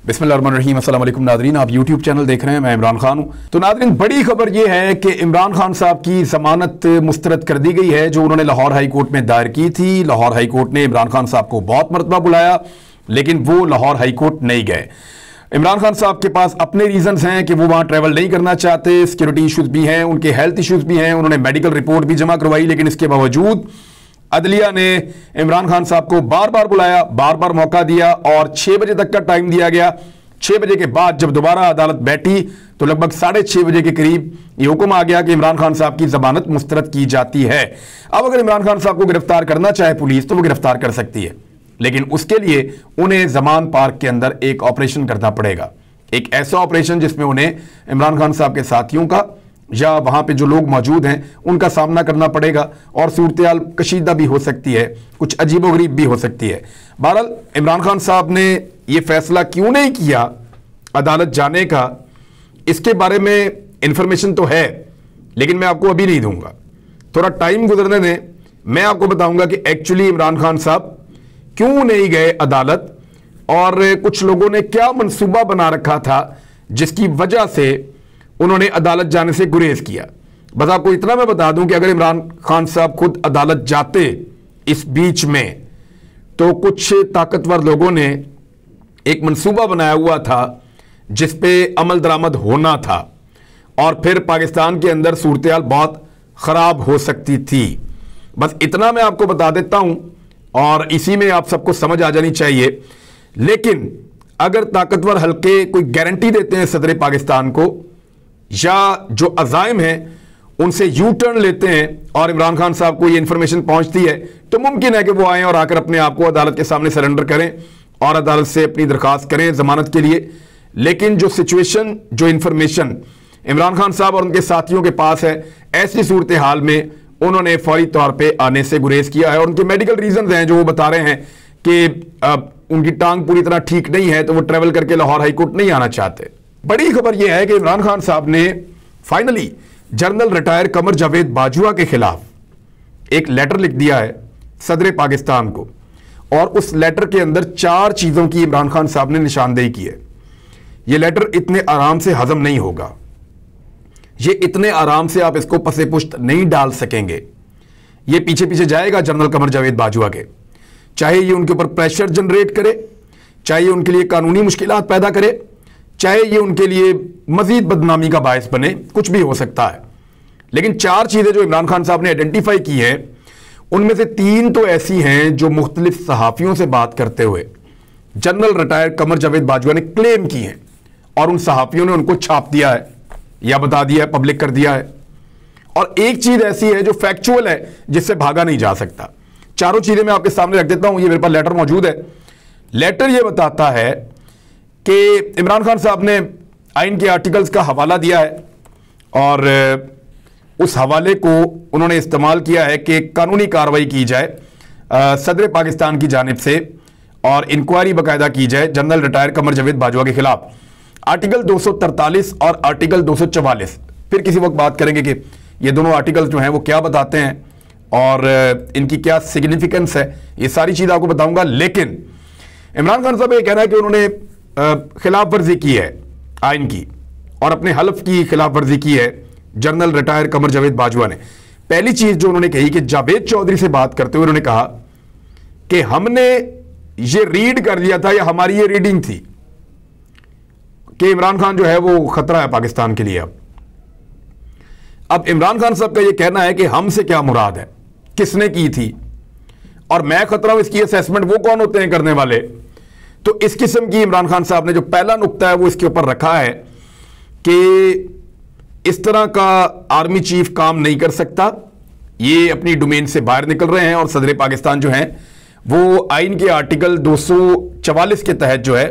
बिस्मिल्लाहिर्रहमानिर्रहीम। अस्सलाम वालेकुम नादरीन, आप यूट्यूब चैनल देख रहे हैं, मैं इमरान खान हूं। तो नादरीन, बड़ी खबर यह है कि इमरान खान साहब की जमानत मुस्तरद कर दी गई है जो उन्होंने लाहौर हाई कोर्ट में दायर की थी। लाहौर हाई कोर्ट ने इमरान खान साहब को बहुत मरतबा बुलाया, लेकिन वो लाहौर हाई कोर्ट नहीं गए। इमरान खान साहब के पास अपने रीजंस हैं कि वो वहां ट्रैवल नहीं करना चाहते। सिक्योरिटी इशूज भी हैं, उनके हेल्थ इशूज भी हैं, उन्होंने मेडिकल रिपोर्ट भी जमा करवाई, लेकिन इसके बावजूद अदलिया ने इमरान खान साहब को बार बार बुलाया, बार बार मौका दिया और 6 बजे तक का टाइम दिया गया। 6 बजे के बाद जब दोबारा अदालत बैठी तो लगभग 6:30 बजे के करीब ये हुक्म आ गया कि इमरान खान साहब की जमानत मुस्तरद की जाती है। अब अगर इमरान खान साहब को गिरफ्तार करना चाहे पुलिस तो वो गिरफ्तार कर सकती है, लेकिन उसके लिए उन्हें जमान पार्क के अंदर एक ऑपरेशन करना पड़ेगा। एक ऐसा ऑपरेशन जिसमें उन्हें इमरान खान साहब के साथियों का या वहां पे जो लोग मौजूद हैं उनका सामना करना पड़ेगा और सूरत कशीदा भी हो सकती है, कुछ अजीबोगरीब भी हो सकती है। बहरहाल इमरान खान साहब ने यह फैसला क्यों नहीं किया अदालत जाने का, इसके बारे में इंफॉर्मेशन तो है, लेकिन मैं आपको अभी नहीं दूंगा। थोड़ा टाइम गुजरने दें, मैं आपको बताऊंगा कि एक्चुअली इमरान खान साहब क्यों नहीं गए अदालत और कुछ लोगों ने क्या मंसूबा बना रखा था जिसकी वजह से उन्होंने अदालत जाने से गुरेज किया। बस आपको इतना मैं बता दूं कि अगर इमरान खान साहब खुद अदालत जाते इस बीच में तो कुछ ताकतवर लोगों ने एक मंसूबा बनाया हुआ था जिस पे अमल दरामद होना था और फिर पाकिस्तान के अंदर सूरत-ए-हाल बहुत खराब हो सकती थी। बस इतना मैं आपको बता देता हूं और इसी में आप सबको समझ आ जानी चाहिए। लेकिन अगर ताकतवर हल्के कोई गारंटी देते हैं सदर पाकिस्तान को या जो अजाइम हैं उनसे यू टर्न लेते हैं और इमरान खान साहब को ये इंफॉर्मेशन पहुंचती है, तो मुमकिन है कि वो आए और आकर अपने आप को अदालत के सामने सरेंडर करें और अदालत से अपनी दरखास्त करें जमानत के लिए। लेकिन जो सिचुएशन, जो इंफॉर्मेशन इमरान खान साहब और उनके साथियों के पास है, ऐसी सूरत हाल में उन्होंने फौरी तौर पर आने से गुरेज किया है और उनके मेडिकल रीजन हैं जो वो बता रहे हैं कि उनकी टांग पूरी तरह ठीक नहीं है, तो वो ट्रेवल करके लाहौर हाईकोर्ट नहीं आना चाहते। बड़ी खबर यह है कि इमरान खान साहब ने finally general retire Qamar Javed Bajwa के खिलाफ एक लेटर लिख दिया है सदर पाकिस्तान को, और उस लेटर के अंदर 4 चीजों की इमरान खान साहब ने निशानदेही की है। यह लेटर इतने आराम से हजम नहीं होगा, ये इतने आराम से आप इसको पसे पुश्त नहीं डाल सकेंगे। ये पीछे पीछे जाएगा जनरल कमर जावेद बाजवा के, चाहे ये उनके ऊपर प्रेशर जनरेट करे, चाहे ये उनके लिए कानूनी मुश्किलात पैदा करे, चाहे ये उनके लिए मजीद बदनामी का बायस बने, कुछ भी हो सकता है। लेकिन 4 चीजें जो इमरान खान साहब ने आइडेंटिफाई की है उनमें से 3 तो ऐसी हैं जो मुख्तलिफ सहाफियों से बात करते हुए जनरल रिटायर कमर जावेद बाजवा ने क्लेम की हैं और उन सहाफियों ने उनको छाप दिया है या बता दिया है, पब्लिक कर दिया है। और एक चीज ऐसी है जो फैक्चुअल है, जिससे भागा नहीं जा सकता। चारों चीजें मैं आपके सामने रख देता हूं, ये मेरे पास लेटर मौजूद है। लेटर ये बताता है कि इमरान खान साहब ने आइन के आर्टिकल्स का हवाला दिया है और उस हवाले को उन्होंने इस्तेमाल किया है कि कानूनी कार्रवाई की जाए सदर पाकिस्तान की जानिब से और इंक्वायरी बाकायदा की जाए जनरल रिटायर कमर जावेद बाजवा के खिलाफ। आर्टिकल 243 और आर्टिकल 244 फिर किसी वक्त बात करेंगे कि ये दोनों आर्टिकल्स जो हैं वो क्या बताते हैं और इनकी क्या सिग्निफिकेंस है, ये सारी चीज़ आपको बताऊंगा। लेकिन इमरान खान साहब ये कहना है कि उन्होंने खिलाफ वर्जी की है आइन की और अपने हल्फ की खिलाफ वर्जी की है जनरल रिटायर कमर जावेद बाजवा ने। पहली चीज जो उन्होंने कही कि जावेद चौधरी से बात करते हुए उन्होंने कहा कि हमने ये रीड कर लिया था या हमारी ये रीडिंग थी कि इमरान खान जो है वो खतरा है पाकिस्तान के लिए। अब इमरान खान साहब का ये कहना है कि हमसे क्या मुराद है, किसने की थी और मैं खतरा हूं, इसकी असेसमेंट वो कौन होते हैं करने वाले। तो इस किस्म की इमरान खान साहब ने जो पहला नुक्ता है वो इसके ऊपर रखा है कि इस तरह का आर्मी चीफ काम नहीं कर सकता, ये अपनी डोमेन से बाहर निकल रहे हैं और सदर पाकिस्तान जो है वो आइन के आर्टिकल 244 के तहत जो है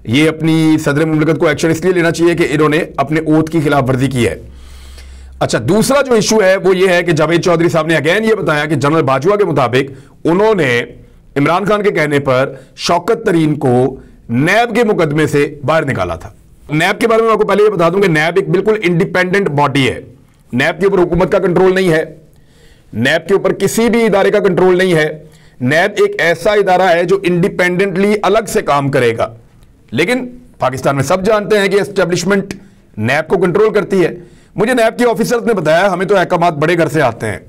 ये अपनी सदर मुमलिकत को एक्शन इसलिए लेना चाहिए कि इन्होंने अपने ओथ की खिलाफ वर्जी की है। अच्छा, दूसरा जो इशू है वो ये है कि जावेद चौधरी साहब ने अगेन ये बताया कि जनरल बाजवा के मुताबिक उन्होंने इमरान खान के कहने पर शौकत तरीन को नैब के मुकदमे से बाहर निकाला था। नैब के बारे में आपको पहले ये बता दूं कि नैब एक बिल्कुल इंडिपेंडेंट बॉडी है। नैब के ऊपर हुकूमत का कंट्रोल नहीं है, नैब के ऊपर किसी भी इदारे का कंट्रोल नहीं है। नैब एक ऐसा इदारा है जो इंडिपेंडेंटली अलग से काम करेगा, लेकिन पाकिस्तान में सब जानते हैं कि एस्टेब्लिशमेंट नैब को कंट्रोल करती है। मुझे नैब के ऑफिसर्स ने बताया हमें तो अहकामात बड़े घर से आते हैं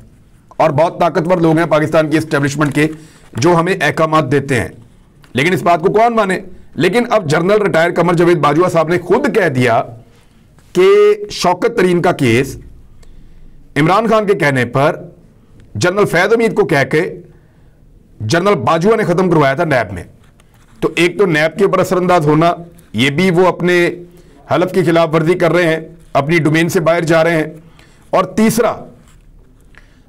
और बहुत ताकतवर लोग हैं पाकिस्तान की एस्टेब्लिशमेंट के जो हमें अहकामात देते हैं, लेकिन इस बात को कौन माने। लेकिन अब जनरल रिटायर कमर जावेद बाजवा साहब ने खुद कह दिया कि शौकत तरीन का केस इमरान खान के कहने पर जनरल फैज हमीद को कह के जनरल बाजवा ने खत्म करवाया था नैब में। तो एक तो नैब के ऊपर असरअंदाज होना, ये भी वो अपने हलफ की खिलाफ वर्जी कर रहे हैं, अपनी डोमेन से बाहर जा रहे हैं। और तीसरा,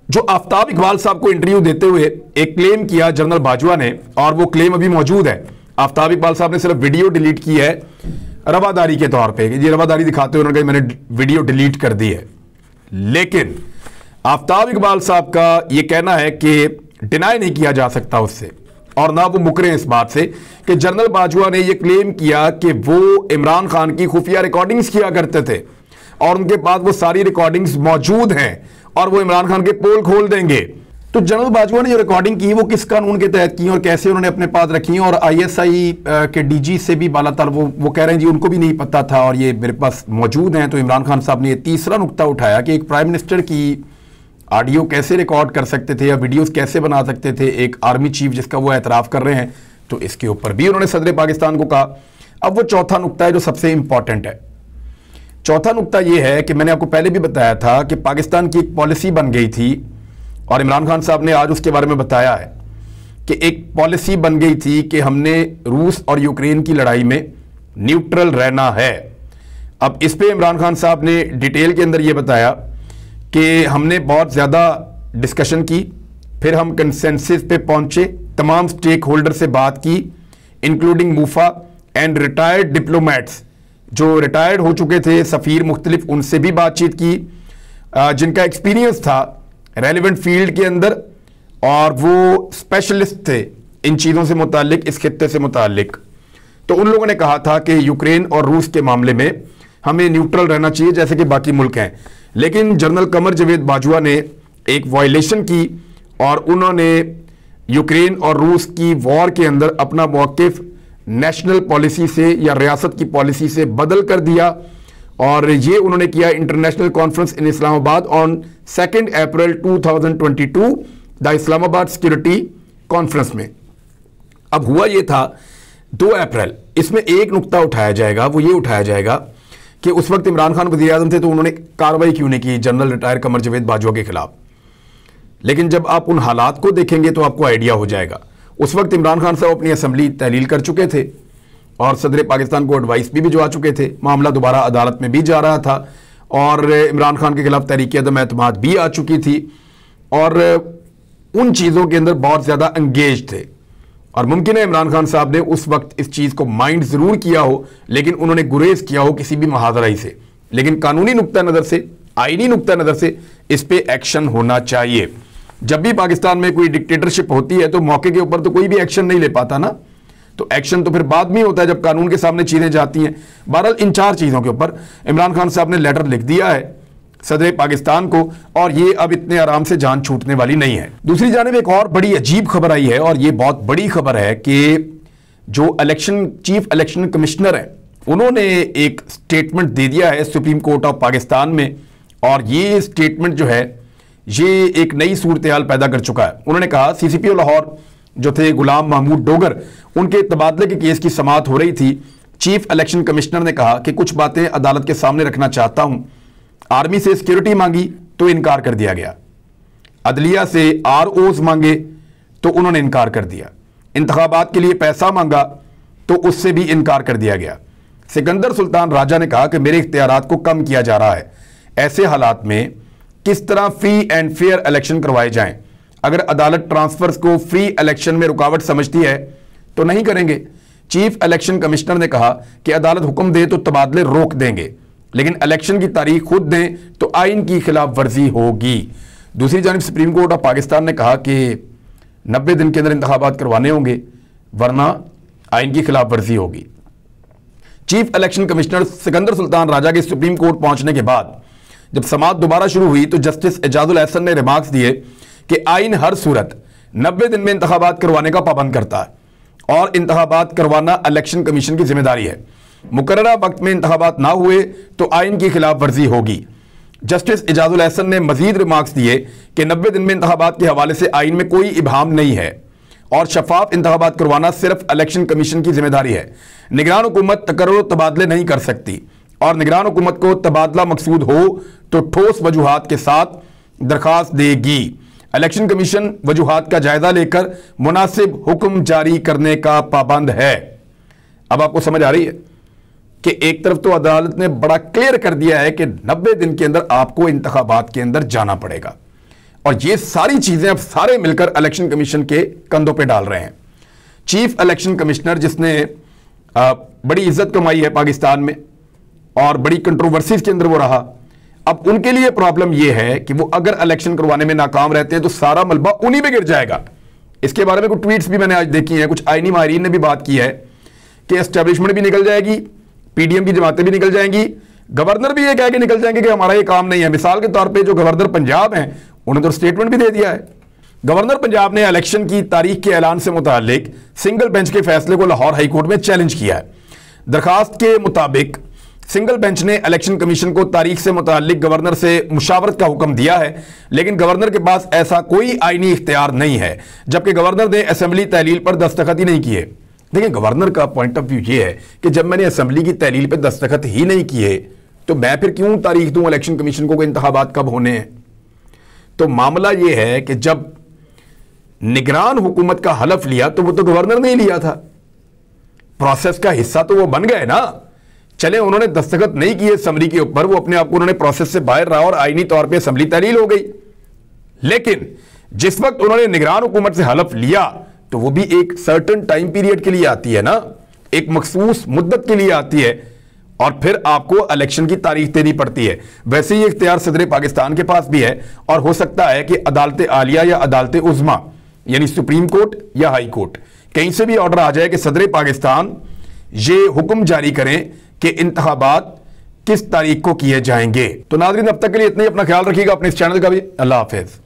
जो आफ्ताब इकबाल साहब को इंटरव्यू देते हुए एक क्लेम किया जनरल बाजवा ने, और वो क्लेम अभी मौजूद है। आफ्ताब इकबाल साहब ने सिर्फ वीडियो डिलीट की है रवादारी के तौर पे, ये रवादारी दिखाते हुए उन्होंने कहा मैंने वीडियो डिलीट कर दी है। लेकिन आफ्ताब इकबाल साहब का यह कहना है कि डिनाई नहीं किया जा सकता उससे, और ना वो मुकरे इस बात से कि जनरल बाजवा ने यह क्लेम किया कि वो इमरान खान की खुफिया रिकॉर्डिंग्स किया करते थे और उनके पास वो सारी रिकॉर्डिंग्स मौजूद हैं और वो इमरान खान के पोल खोल देंगे। तो जनरल बाजवा ने जो रिकॉर्डिंग की वो किस कानून के तहत की और कैसे उन्होंने अपने पास रखी, और आईएसआई के डीजी से भी बालातर वो कह रहे हैं जी उनको भी नहीं पता था और ये मेरे पास मौजूद हैं। तो इमरान खान साहब ने ये तीसरा नुक्ता उठाया कि एक प्राइम मिनिस्टर की ऑडियो कैसे रिकॉर्ड कर सकते थे या वीडियोस कैसे बना सकते थे एक आर्मी चीफ जिसका वो एतराफ़ कर रहे हैं। तो इसके ऊपर भी उन्होंने सदर पाकिस्तान को कहा। अब वो चौथा नुक्ता है जो सबसे इंपॉर्टेंट है। चौथा नुक्ता ये है कि मैंने आपको पहले भी बताया था कि पाकिस्तान की एक पॉलिसी बन गई थी और इमरान खान साहब ने आज उसके बारे में बताया है कि एक पॉलिसी बन गई थी कि हमने रूस और यूक्रेन की लड़ाई में न्यूट्रल रहना है। अब इस पे इमरान खान साहब ने डिटेल के अंदर ये बताया कि हमने बहुत ज़्यादा डिस्कशन की, फिर हम कंसेंसस पे पहुंचे, तमाम स्टेक होल्डर से बात की इंक्लूडिंग मूफा एंड रिटायर्ड डिप्लोमेट्स, जो रिटायर्ड हो चुके थे सफ़ीर मुख्तलिफ, उनसे भी बातचीत की जिनका एक्सपीरियंस था रेलिवेंट फील्ड के अंदर और वो स्पेशलिस्ट थे इन चीज़ों से मुतालिक, इस खित्ते से मुतालिक। तो उन लोगों ने कहा था कि यूक्रेन और रूस के मामले में हमें न्यूट्रल रहना चाहिए जैसे कि बाकी मुल्क हैं। लेकिन जनरल कमर जावेद बाजवा ने एक वायलेशन की और उन्होंने यूक्रेन और रूस की वॉर के अंदर अपना मौक़िफ़ नेशनल पॉलिसी से या रियासत की पॉलिसी से बदल कर दिया, और ये उन्होंने किया international conference in Islamabad on 2 April 2022 the Islamabad security conference में। अब हुआ ये था 2 अप्रैल, इसमें एक नुक्ता उठाया जाएगा, वो ये उठाया जाएगा कि उस वक्त इमरान खान वज़ीर आज़म थे तो उन्होंने कार्रवाई क्यों नहीं की जनरल रिटायर कमर जावेद बाजवा के खिलाफ। लेकिन जब आप उन हालात को देखेंगे तो आपको आइडिया हो जाएगा। उस वक्त इमरान खान साहब अपनी असम्बली तहलील कर चुके थे और सदर पाकिस्तान को एडवाइस भी भिजवा चुके थे, मामला दोबारा अदालत में भी जा रहा था और इमरान खान के खिलाफ तहरीक अदम एतमाद भी आ चुकी थी और उन चीज़ों के अंदर बहुत ज़्यादा एंगेज थे। और मुमकिन है इमरान खान साहब ने उस वक्त इस चीज़ को माइंड ज़रूर किया हो, लेकिन उन्होंने गुरेज किया हो किसी भी महाजराई से। लेकिन कानूनी नुक्ता नज़र से, आईनी नुक्ता नज़र से इस पर एक्शन होना चाहिए। जब भी पाकिस्तान में कोई डिक्टेटरशिप होती है तो मौके के ऊपर तो कोई भी एक्शन नहीं ले पाता ना, तो एक्शन तो फिर बाद में होता है जब कानून के सामने चीज़ें जाती हैं। बहरहाल इन 4 चीज़ों के ऊपर इमरान खान साहब ने लेटर लिख दिया है सदर पाकिस्तान को और ये अब इतने आराम से जान छूटने वाली नहीं है। दूसरी जानिब एक और बड़ी अजीब खबर आई है और ये बहुत बड़ी खबर है कि जो चीफ इलेक्शन कमिश्नर है उन्होंने एक स्टेटमेंट दे दिया है सुप्रीम कोर्ट ऑफ पाकिस्तान में, और ये स्टेटमेंट जो है ये एक नई सूरत हाल पैदा कर चुका है। उन्होंने कहा CCPO लाहौर जो थे गुलाम महमूद डोगर, उनके तबादले के केस की समाअत हो रही थी। चीफ इलेक्शन कमिश्नर ने कहा कि कुछ बातें अदालत के सामने रखना चाहता हूं। आर्मी से सिक्योरिटी मांगी तो इनकार कर दिया गया, अदलिया से ROs मांगे तो उन्होंने इनकार कर दिया, इंतखाबात के लिए पैसा मांगा तो उससे भी इनकार कर दिया गया। सिकंदर सुल्तान राजा ने कहा कि मेरे इख्तियारात को कम किया जा रहा है। ऐसे हालात में किस तरह फ्री एंड फेयर इलेक्शन करवाए जाएं? अगर अदालत ट्रांसफर्स को फ्री इलेक्शन में रुकावट समझती है तो नहीं करेंगे। चीफ इलेक्शन कमिश्नर ने कहा कि अदालत हुक्म दे तो तबादले रोक देंगे, लेकिन इलेक्शन की तारीख खुद दें तो आइन की खिलाफ वर्जी होगी। दूसरी जानिब सुप्रीम कोर्ट ऑफ पाकिस्तान ने कहा कि 90 दिन के अंदर इंतखाबात करवाने होंगे वरना आइन की खिलाफ वर्जी होगी। Chief election commissioner Sikandar Sultan Raja के सुप्रीम कोर्ट पहुंचने के बाद जब समाअत दोबारा शुरू हुई तो जस्टिस एजाजुल एहसन ने रिमार्क्स दिए कि आइन हर सूरत 90 दिन में इंतखाबात करवाने का पाबंद करता है और इंतखाबात करवाना इलेक्शन कमीशन की जिम्मेदारी है। मुकर्ररा वक्त में इंतखाबात ना हुए तो आइन की खिलाफ वर्जी होगी। जस्टिस इजाजुल एहसन ने मजीद रिमार्क्स दिए कि 90 दिन में इंतखाबात के हवाले से आइन में कोई इबाहम नहीं है और शफाफ इंतखाबात करवाना सिर्फ इलेक्शन कमीशन की जिम्मेदारी है। निगरान हुकूमत तकर्रुर तबादले नहीं कर सकती और निगरान हुकूमत को तबादला मकसूद हो तो ठोस वजूहात के साथ दरखास्त देगी। इलेक्शन कमीशन वजूहात का जायजा लेकर मुनासिब हुक्म जारी करने का पाबंद है। अब आपको समझ आ रही है कि एक तरफ तो अदालत ने बड़ा क्लियर कर दिया है कि 90 दिन के अंदर आपको इंतखाबात के अंदर जाना पड़ेगा और ये सारी चीजें अब सारे मिलकर इलेक्शन कमीशन के कंधों पे डाल रहे हैं। चीफ इलेक्शन कमिश्नर जिसने बड़ी इज्जत कमाई है पाकिस्तान में और बड़ी कंट्रोवर्सीज के अंदर वो रहा, अब उनके लिए प्रॉब्लम यह है कि वो अगर इलेक्शन करवाने में नाकाम रहते हैं तो सारा मलबा उन्हीं पे गिर जाएगा। इसके बारे में कुछ ट्वीट्स भी मैंने आज देखी हैं, कुछ आईनी माहिरीन ने भी बात की है कि एस्टेब्लिशमेंट भी निकल जाएगी, पीडीएम की जमातें भी निकल जाएंगी, गवर्नर भी ये कह के निकल जाएंगे कि हमारा ये काम नहीं है। मिसाल के तौर पे जो गवर्नर पंजाब हैं उन्होंने तो स्टेटमेंट भी दे दिया है। गवर्नर पंजाब ने इलेक्शन की तारीख के ऐलान से मुतालिक सिंगल बेंच के फैसले को लाहौर हाई कोर्ट में चैलेंज किया है। दरखास्त के मुताबिक सिंगल बेंच ने इलेक्शन कमीशन को तारीख से मुतालिक गवर्नर से मुशावरत का हुक्म दिया है, लेकिन गवर्नर के पास ऐसा कोई आईनी इख्तियार नहीं है, जबकि गवर्नर ने असेंबली तहलील पर दस्तखत ही नहीं किए। देखिए, गवर्नर का पॉइंट ऑफ व्यू ये है कि जब मैंने असेंबली की तहलील पर दस्तखत ही नहीं किए तो मैं फिर क्यों तारीख दूं इलेक्शन कमीशन को इंतखाबात कब होने हैं। तो मामला ये है कि जब निगरान हुकूमत का हलफ लिया तो वो तो गवर्नर ने ही लिया था, प्रोसेस का हिस्सा तो वो बन गए ना। चले उन्होंने दस्तखत नहीं किए असेंबली के ऊपर, वो अपने आप को उन्होंने प्रोसेस से बाहर रहा और आईनी तौर पे असेंबली तहलील हो गई। लेकिन जिस वक्त उन्होंने निगरान हुकूमत से हलफ लिया तो वो भी एक सर्टेन टाइम पीरियड के लिए आती है ना, एक मखसूस मुद्दत के लिए आती है और फिर आपको इलेक्शन की तारीख देनी पड़ती है। वैसे ही इख्तियार सदर पाकिस्तान के पास भी है और हो सकता है कि अदालत आलिया या अदालत उज़्मा यानी सुप्रीम कोर्ट या हाई कोर्ट कहीं से भी ऑर्डर आ जाए कि सदर पाकिस्तान ये हुक्म जारी करें कि इंतखाबात किस तारीख को किए जाएंगे। तो नाज़रीन, अब तक के लिए इतना ही। अपना ख्याल रखिएगा, अपने इस चैनल का भी। अल्लाह हाफिज।